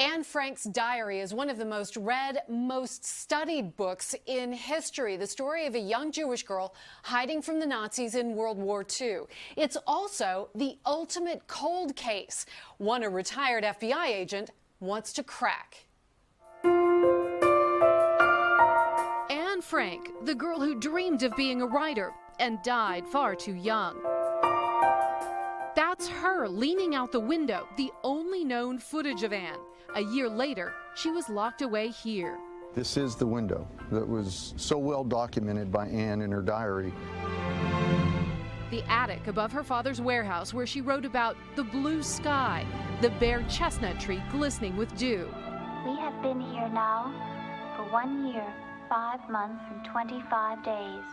Anne Frank's diary is one of the most read, most studied books in history. The story of a young Jewish girl hiding from the Nazis in World War II. It's also the ultimate cold case, one a retired FBI agent wants to crack. Anne Frank, the girl who dreamed of being a writer and died far too young. That's her leaning out the window, the only known footage of Anne. A year later, she was locked away here. This is the window that was so well documented by Anne in her diary. The attic above her father's warehouse where she wrote about the blue sky, the bare chestnut tree glistening with dew. We have been here now for 1 year, 5 months, and 25 days.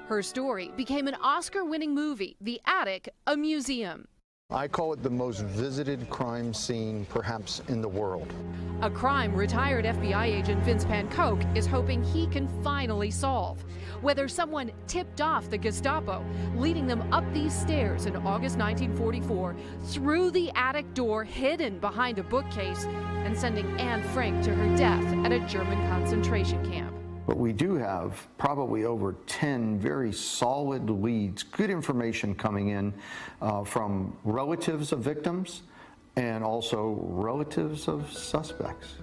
Her story became an Oscar-winning movie, The Attic, a museum. I call it the most visited crime scene perhaps in the world. A crime retired FBI agent Vince Pankoke is hoping he can finally solve. Whether someone tipped off the Gestapo, leading them up these stairs in August 1944, through the attic door hidden behind a bookcase, and sending Anne Frank to her death at a German concentration camp. But we do have probably over 10 very solid leads, good information coming in from relatives of victims and also relatives of suspects.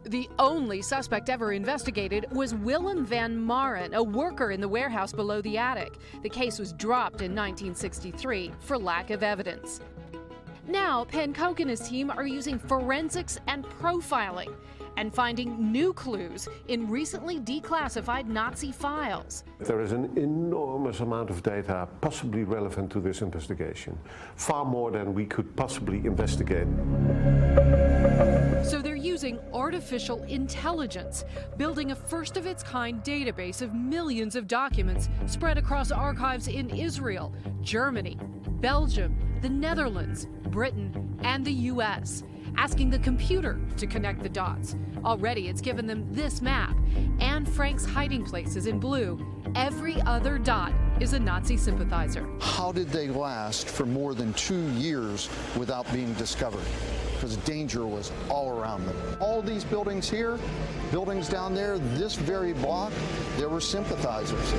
The only suspect ever investigated was Willem van Maren, a worker in the warehouse below the attic. The case was dropped in 1963 for lack of evidence. Now, Pankoke and his team are using forensics and profiling and finding new clues in recently declassified Nazi files. There is an enormous amount of data possibly relevant to this investigation, far more than we could possibly investigate. So they're using artificial intelligence, building a first-of-its-kind database of millions of documents spread across archives in Israel, Germany, Belgium, the Netherlands, Britain, and the U.S., asking the computer to connect the dots. Already, it's given them this map. Anne Frank's hiding place is in blue. Every other dot is a Nazi sympathizer. How did they last for more than 2 years without being discovered? Because danger was all around them. All these buildings here, buildings down there, this very block, there were sympathizers.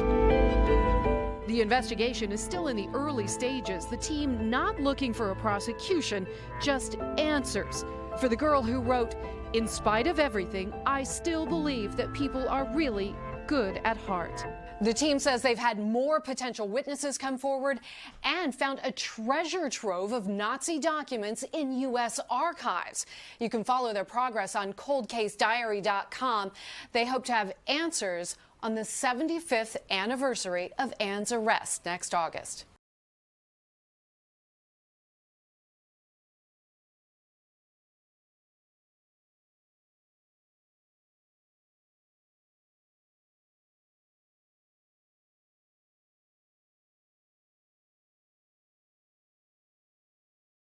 The investigation is still in the early stages, the team not looking for a prosecution, just answers. For the girl who wrote, "In spite of everything, I still believe that people are really good at heart." The team says they've had more potential witnesses come forward and found a treasure trove of Nazi documents in U.S. archives. You can follow their progress on coldcasediary.com. They hope to have answers on the 75th anniversary of Anne's arrest next August.